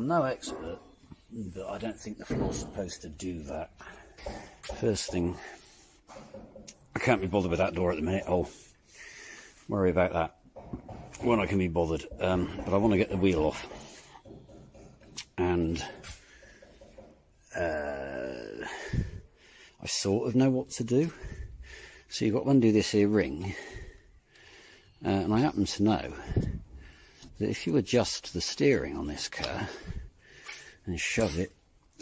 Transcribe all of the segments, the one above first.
no expert, but I don't think the floor's supposed to do that. First thing, I can't be bothered with that door at the minute. I'll worry about that when I can be bothered. But I want to get the wheel off. And I sort of know what to do. So you've got to undo this here ring. And I happen to know that if you adjust the steering on this car and shove it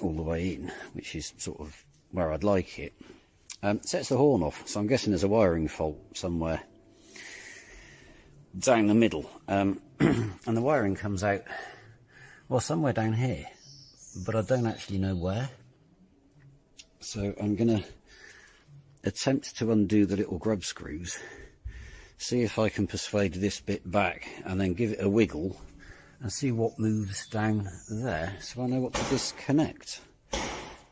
all the way in, which is sort of where I'd like it, sets the horn off. So I'm guessing there's a wiring fault somewhere down the middle. And the wiring comes out, well, somewhere down here, but I don't actually know where. So I'm going to attempt to undo the little grub screws, see if I can persuade this bit back, and then give it a wiggle and see what moves down there, so I know what to disconnect,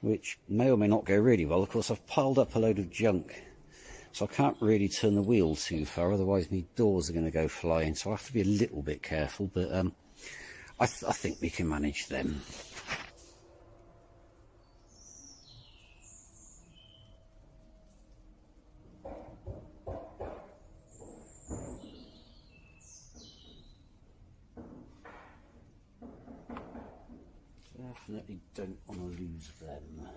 which may or may not go really well. Of course, I've piled up a load of junk, so I can't really turn the wheel too far, otherwise my doors are going to go flying, so I have to be a little bit careful, but I think we can manage them. Definitely don't want to lose them.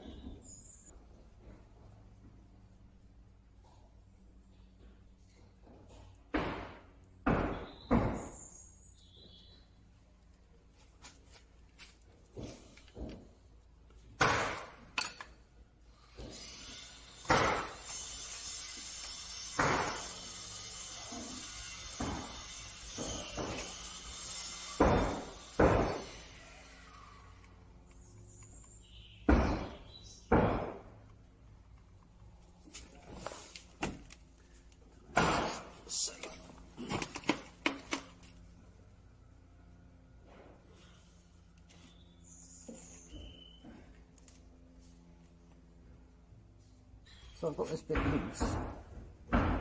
So I've got this bit loose, but I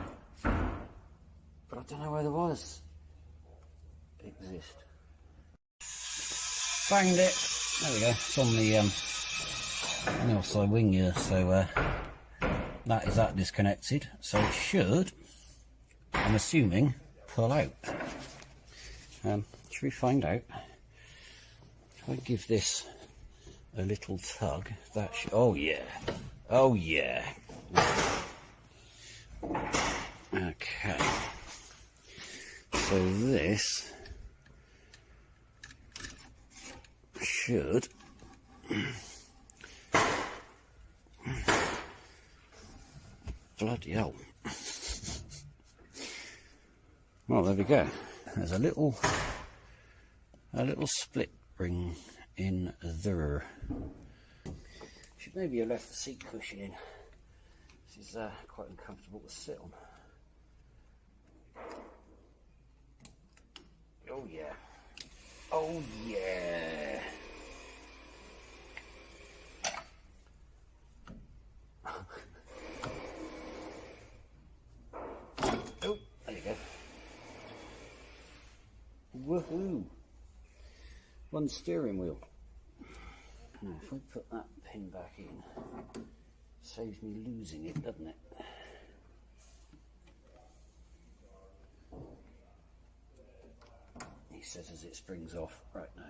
don't know where the wires exist. Found it. There we go. It's on the outside wing here, so that is that disconnected. So it should, I'm assuming, pull out. Should we find out? If I give this a little tug, that should. Oh yeah. Oh yeah. Okay, so this should bloody hell. Well, there we go. There's a little split ring in there. Should maybe have left the seat cushion in. This is quite uncomfortable to sit on. Oh yeah. Oh yeah. Oh, there you go. Woohoo! One steering wheel. Now if I put that pin back in, saves me losing it, doesn't it? He says as it springs off. Right now,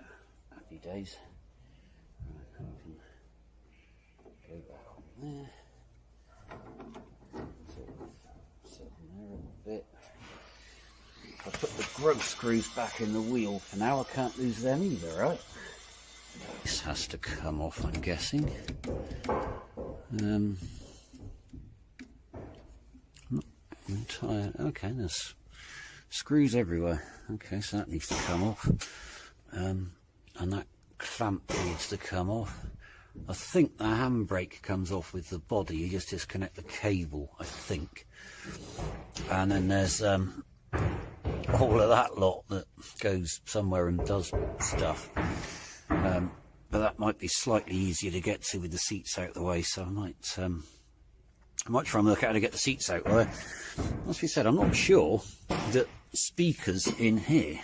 happy days. Right, I can go back on there. Sit on there a little bit. If I put the grub screws back in the wheel for now, I can't lose them either, right? This has to come off, I'm guessing. Not entirely. Okay, there's screws everywhere. Okay, so that needs to come off. And that clamp needs to come off. I think the handbrake comes off with the body. You just disconnect the cable, I think. And then there's all of that lot that goes somewhere and does stuff. But that might be slightly easier to get to with the seats out the way, so I might try and work out how to get the seats out. Well, as we said, I'm not sure that speakers in here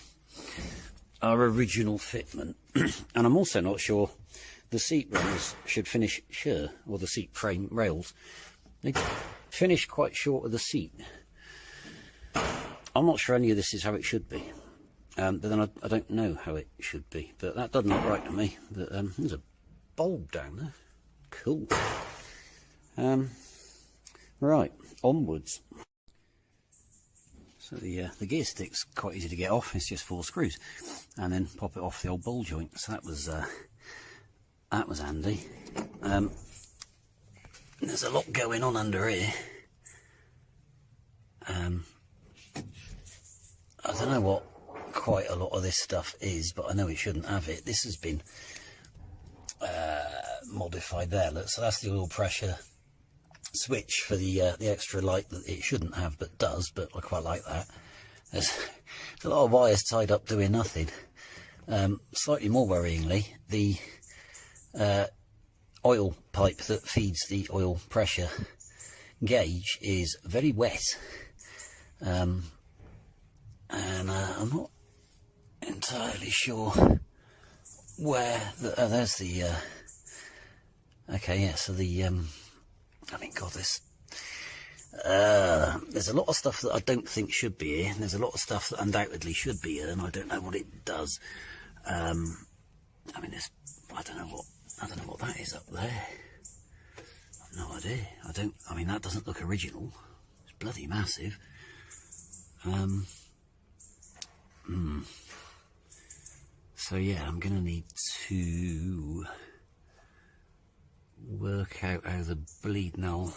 are original fitment, And I'm also not sure the seat rails should finish sure, or the seat frame rails. They finish quite short of the seat. I'm not sure any of this is how it should be. But then I don't know how it should be. But that doesn't look right to me. But there's a bulb down there. Cool. Right, onwards. So the gear stick's quite easy to get off. It's just 4 screws, and then pop it off the old ball joint. So that was handy. There's a lot going on under here. I don't know what quite a lot of this stuff is, but I know it shouldn't have it. This has been modified there. Look, so that's the oil pressure switch for the extra light that it shouldn't have but does, but I quite like that. There's a lot of wires tied up doing nothing. Slightly more worryingly, the oil pipe that feeds the oil pressure gauge is very wet, and I'm not entirely sure where there's the okay, yeah, so the I mean, God, there's a lot of stuff that I don't think should be here, and there's a lot of stuff that undoubtedly should be here, and I don't know what it does. I mean, I don't know what that is up there. I've no idea. I mean, that doesn't look original. It's bloody massive. So yeah, I'm gonna need to work out how the bleed now.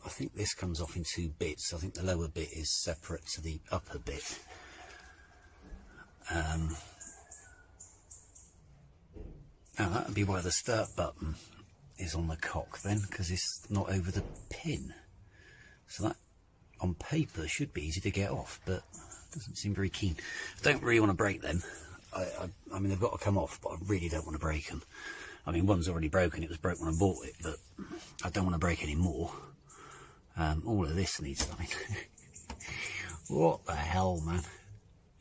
I think this comes off in 2 bits. I think the lower bit is separate to the upper bit. Now that would be why the start button is on the cock then, because it's not over the pin. So that on paper should be easy to get off, but doesn't seem very keen. I don't really want to break them. I mean, they've got to come off, but I really don't want to break them. I mean, one's already broken. It was broke when I bought it, but I don't want to break any more. All of this needs, I mean, what the hell, man?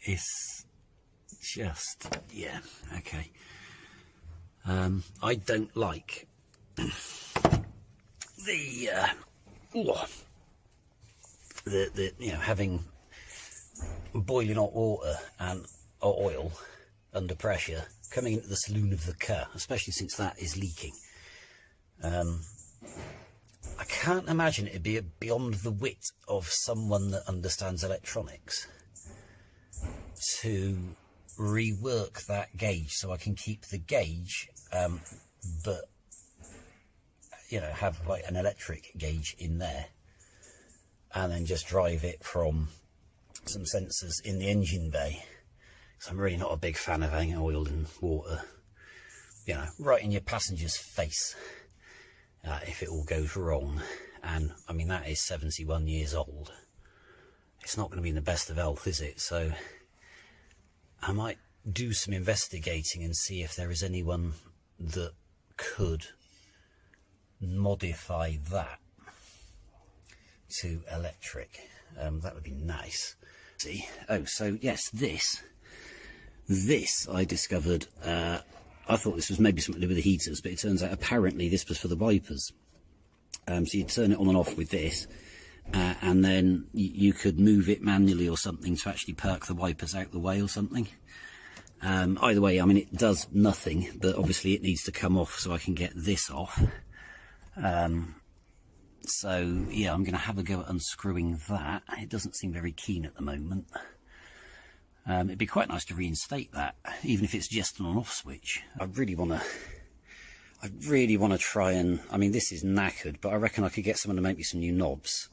It's just, yeah, okay. I don't like the you know, having boiling hot water and oil under pressure coming into the saloon of the car, especially since that is leaking. I can't imagine it'd be beyond the wit of someone that understands electronics to rework that gauge so I can keep the gauge, but you know, have like an electric gauge in there, and then just drive it from some sensors in the engine bay. So I'm really not a big fan of having oil and water, you know, right in your passenger's face if it all goes wrong. And I mean, that is 71 years old. It's not going to be in the best of health, is it? So I might do some investigating and see if there is anyone that could modify that to electric. That would be nice. See, oh, so yes, this I discovered, I thought this was maybe something to do with the heaters, but it turns out apparently this was for the wipers. So you turn it on and off with this, and then you could move it manually or something to actually perk the wipers out the way or something. Either way, I mean, it does nothing, but obviously it needs to come off so I can get this off. So yeah, I'm going to have a go at unscrewing that. It doesn't seem very keen at the moment. It'd be quite nice to reinstate that, even if it's just an on-off switch. I really want to try and, I mean, this is knackered, but I reckon I could get someone to make me some new knobs.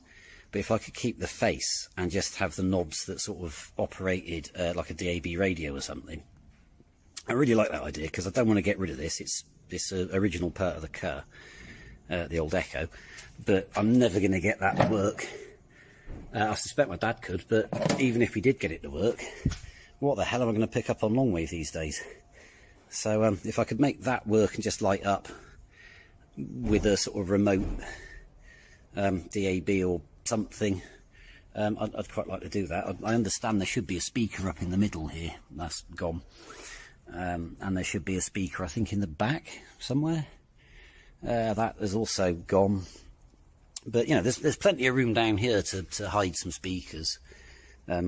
But if I could keep the face and just have the knobs that sort of operated like a DAB radio or something, I really like that idea, because I don't want to get rid of this. It's an original part of the car, the old Echo, but I'm never going to get that to work. I suspect my dad could, but even if we did get it to work, what the hell am I going to pick up on long wave these days? So if I could make that work and just light up with a sort of remote DAB or something, I'd quite like to do that. I understand there should be a speaker up in the middle here. That's gone. and there should be a speaker, I think, in the back somewhere. That has also gone. But, you know, there's plenty of room down here to hide some speakers. I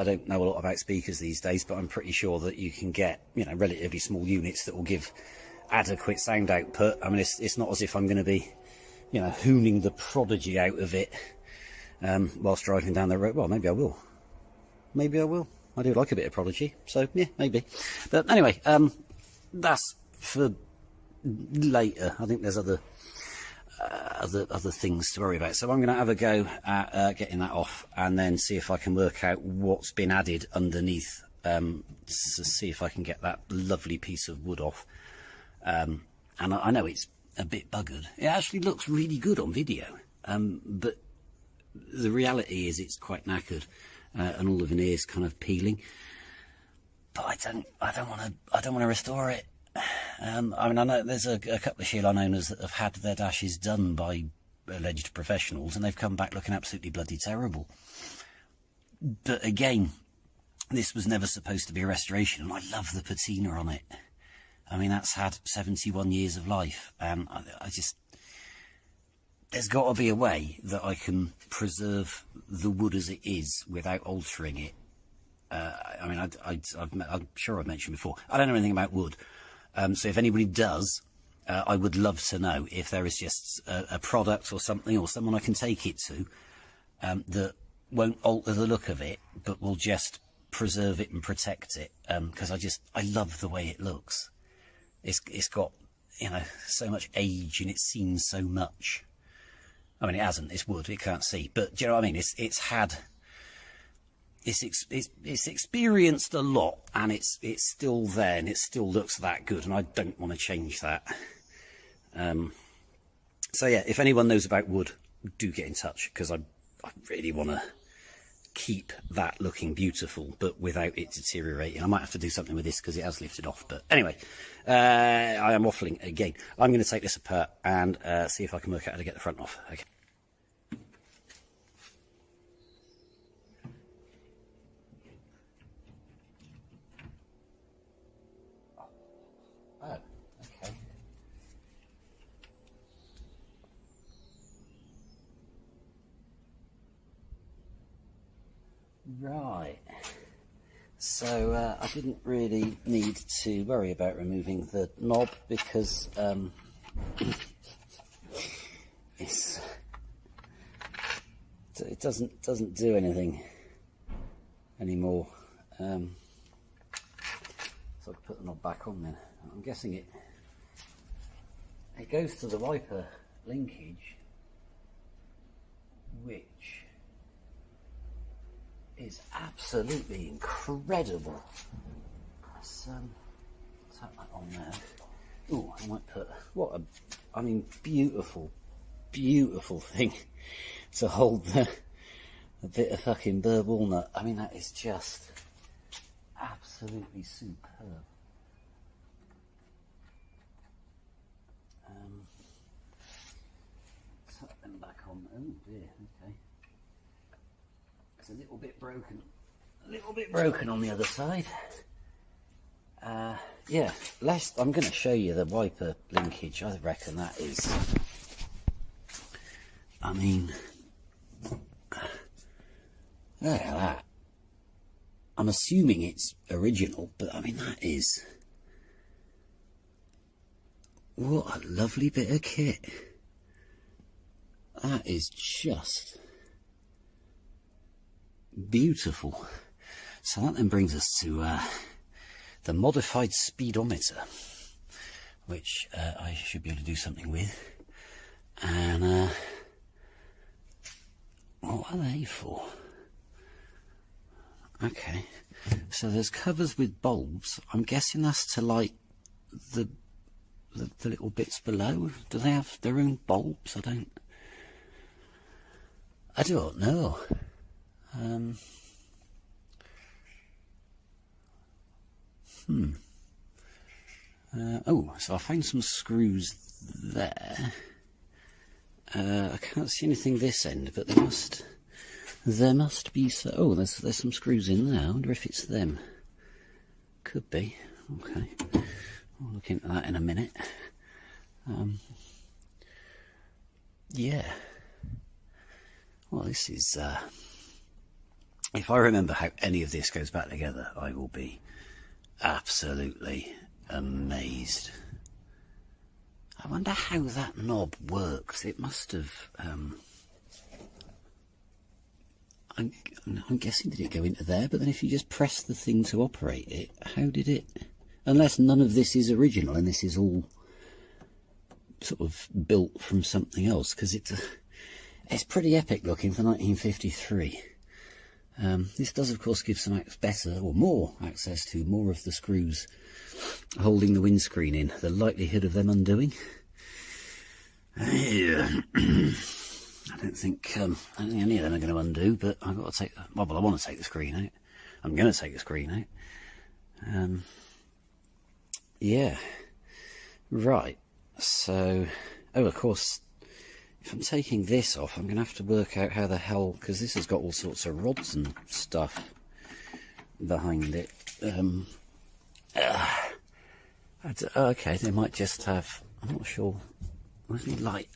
don't know a lot about speakers these days, but I'm pretty sure that you can get, you know, relatively small units that will give adequate sound output. I mean, it's not as if I'm going to be, you know, hooning the prodigy out of it whilst driving down the road. Well, maybe I will. Maybe I will. I do like a bit of prodigy, so yeah, maybe. But anyway, that's for later. I think there's other things to worry about. So I'm going to have a go at getting that off, and then see if I can work out what's been added underneath, to see if I can get that lovely piece of wood off. And I know it's a bit buggered. It actually looks really good on video, but the reality is it's quite knackered, and all the veneer's kind of peeling. But I don't want to restore it. I mean, I know there's a couple of Sheerline owners that have had their dashes done by alleged professionals, and they've come back looking absolutely bloody terrible. But again, this was never supposed to be a restoration, and I love the patina on it. I mean, that's had 71 years of life, and I just... There's got to be a way that I can preserve the wood as it is without altering it. I mean, I'm sure I've mentioned before, I don't know anything about wood. So if anybody does, I would love to know if there is just a product or something, or someone I can take it to, that won't alter the look of it, but will just preserve it and protect it. Because I love the way it looks. It's got, you know, so much age, and it's seen so much. I mean, it hasn't. It's wood. It can't see. But do you know what I mean? It's experienced a lot, and it's still there, and it still looks that good, and I don't want to change that. So yeah, if anyone knows about wood, do get in touch, because I really want to keep that looking beautiful, but without it deteriorating. I might have to do something with this because it has lifted off. But anyway, I am waffling again. I'm going to take this apart and see if I can work out how to get the front off. Okay. Oh, okay. Right. So I didn't really need to worry about removing the knob, because it doesn't do anything anymore. So I can put the knob back on then. I'm guessing it goes to the wiper linkage, which is absolutely incredible. Let's tap that on there. Oh, I might put, I mean, beautiful thing to hold a bit of fucking burr walnut. I mean, that is just absolutely superb. Tap them back on. Oh dear, okay. It's a little bit broken on the other side. Yeah, I'm going to show you the wiper linkage. I reckon that is, I mean, look at that. I'm assuming it's original, but I mean, that is, what a lovely bit of kit. That is just beautiful. So that then brings us to the modified speedometer, which I should be able to do something with. And what are they for? Okay, so there's covers with bulbs. I'm guessing that's to light the little bits below. Do they have their own bulbs? I don't know. Oh, so I found some screws there. I can't see anything this end, but there must be. So, oh, there's some screws in there. I wonder if it's them. Could be. Okay, I'll look into that in a minute. Yeah. Well, this is... if I remember how any of this goes back together, I will be absolutely amazed. I wonder how that knob works. It must have... I'm guessing, did it go into there? But then if you just press the thing to operate it, how did it... Unless none of this is original and this is all sort of built from something else, because it's pretty epic looking for 1953. This does, of course, give some better or more access to more of the screws holding the windscreen in. The likelihood of them undoing. I don't think any of them are going to undo, but I've got to take. Well, I want to take the screen out. I'm going to take the screen out. Yeah. Right. So, oh, of course. If I'm taking this off, I'm going to have to work out how the hell, because this has got all sorts of rods and stuff behind it. Okay, they might just have, I'm not sure, where's my light?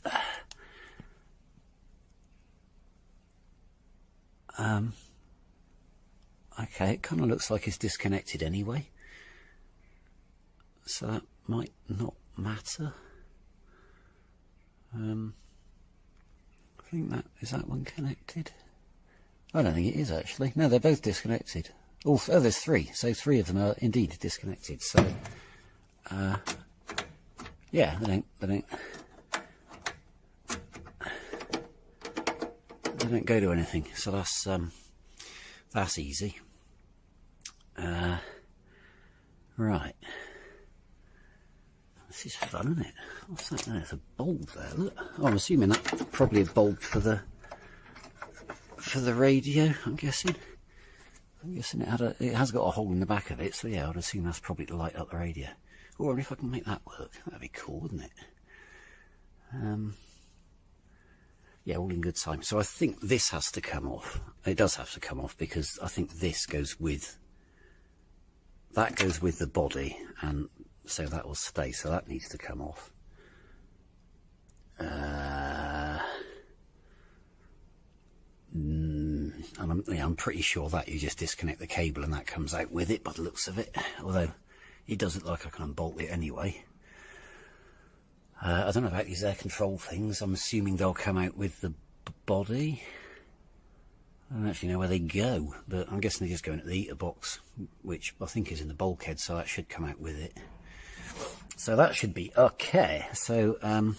Okay, it kind of looks like it's disconnected anyway, so that might not matter. I think is that one connected? I don't think it is actually. No, they're both disconnected. Oh, there's three. So three of them are indeed disconnected. So, yeah, they don't go to anything. So that's easy. Right. This is fun, isn't it? What's that? There's a bulb there. Look. Oh, I'm assuming that's probably a bulb for the radio. I'm guessing. It has got a hole in the back of it, so yeah, I'd assume that's probably to light up the radio. Or if I can make that work, that'd be cool, wouldn't it? Yeah, all in good time. So I think this has to come off. It does have to come off because I think this goes with the body, and so that will stay. So that needs to come off. And I'm pretty sure that you just disconnect the cable and that comes out with it by the looks of it. Although it does look like I can unbolt it anyway. I don't know about these air control things. I'm assuming they'll come out with the body. I don't actually know where they go, but I'm guessing they just go into the heater box, which I think is in the bulkhead, so that should come out with it. So that should be okay. So I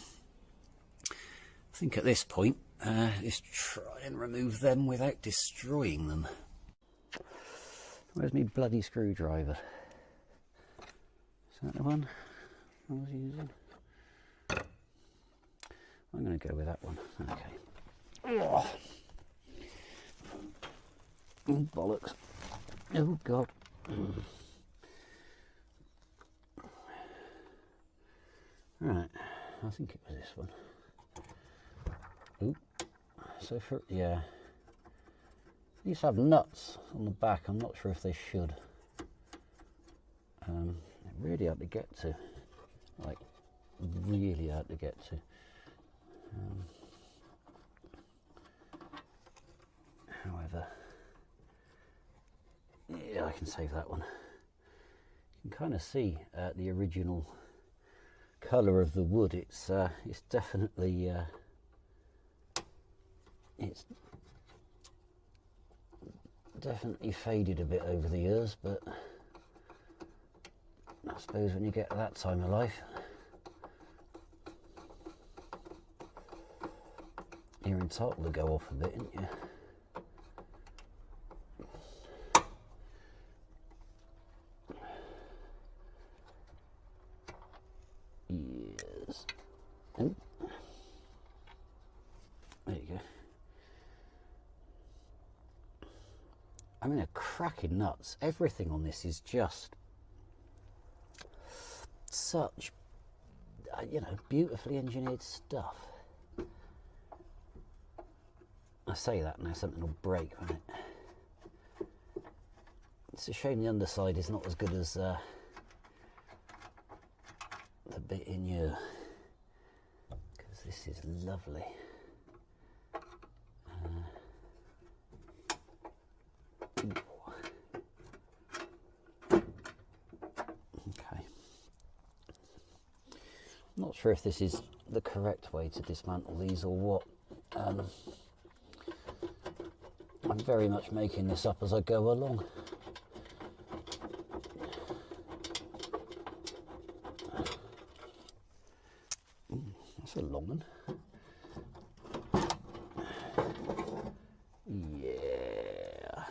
think at this point, let's try and remove them without destroying them. Where's my bloody screwdriver? Is that the one I was using? I'm going to go with that one. Okay. Oh, bollocks. Oh, God. Right. I think it was this one. Oop. So yeah. These have nuts on the back. I'm not sure if they should. Really hard to get to. Like, really hard to get to. However, yeah, I can save that one. You can kind of see the original colour of the wood. It's definitely faded a bit over the years, but I suppose when you get to that time of life, you're entitled to go off a bit, aren't you? Yes. Oh. There you go. I mean, they're cracking nuts. Everything on this is just such, beautifully engineered stuff. I say that now, something will break, won't it? It's a shame the underside is not as good as Yeah, because this is lovely. Okay. Not sure if this is the correct way to dismantle these or what. I'm very much making this up as I go along. That's a long one. Yeah.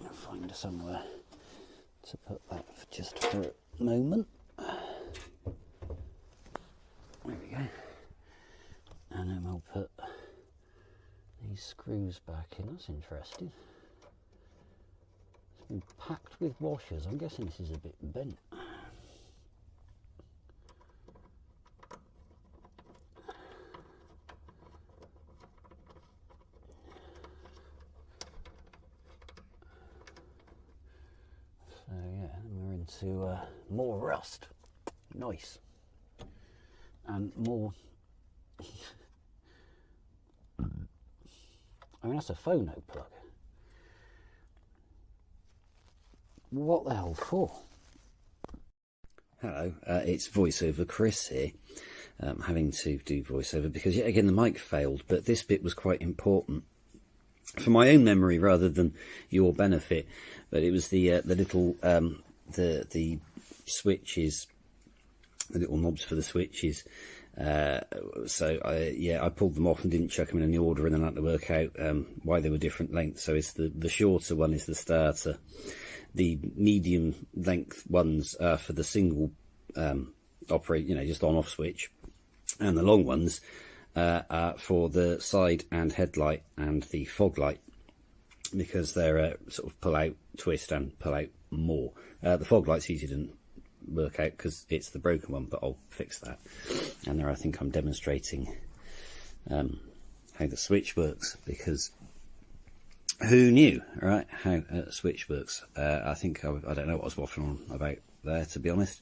I'll find somewhere to put that just for a moment. There we go. And then we'll put these screws back in. That's interesting. It's been packed with washers. I'm guessing this is a bit bent. So yeah, we're into more rust. Nice. And more. I mean, that's a phono plug. What the hell for? Hello, it's voiceover Chris here. Having to do voiceover because yet again the mic failed, but this bit was quite important for my own memory rather than your benefit. But it was the little the switches, the little knobs for the switches. So I pulled them off and didn't chuck them in any order, and then had to work out why they were different lengths. So it's the shorter one is the starter, the medium length ones are for the single operate, just on off switch, and the long ones are for the side and headlight and the fog light, because they're sort of pull out, twist and pull out more. The fog light's easy to work out because it's the broken one, but I'll fix that. And there I think I'm demonstrating how the switch works, because who knew, right, how a switch works? I think I don't know what I was waffling on about there, to be honest.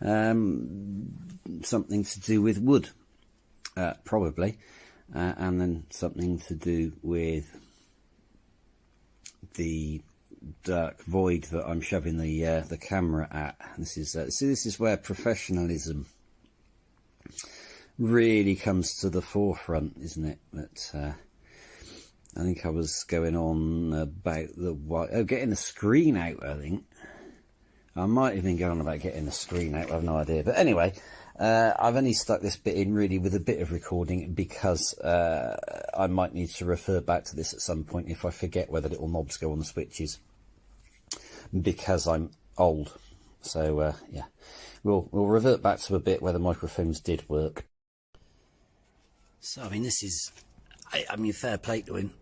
Something to do with wood, probably, and then something to do with the dark void that I'm shoving the camera at. This is where professionalism really comes to the forefront, isn't it? But I think I was going on about getting the screen out. I think I might even go on about getting the screen out. I have no idea. But anyway, I've only stuck this bit in really with a bit of recording because I might need to refer back to this at some point if I forget where the little knobs go on the switches, because I'm old. So yeah, we'll revert back to a bit where the microphones did work. So I mean, this is, I mean, fair play to him.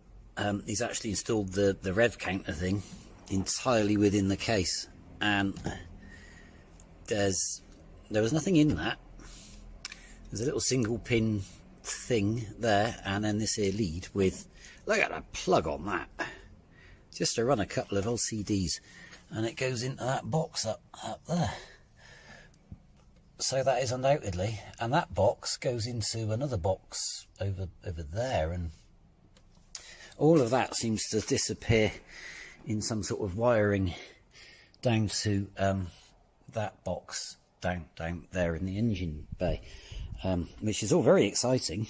He's actually installed the rev counter thing entirely within the case, and there was nothing in that. There's a little single pin thing there, and then this here lead with, look at that plug on that, just to run a couple of LCDs, and it goes into that box up there. So that is undoubtedly, and that box goes into another box over there, and all of that seems to disappear in some sort of wiring down to that box down there in the engine bay, which is all very exciting.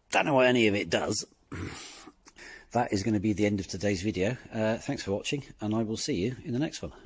Don't know what any of it does. That is going to be the end of today's video. Thanks for watching, and I will see you in the next one.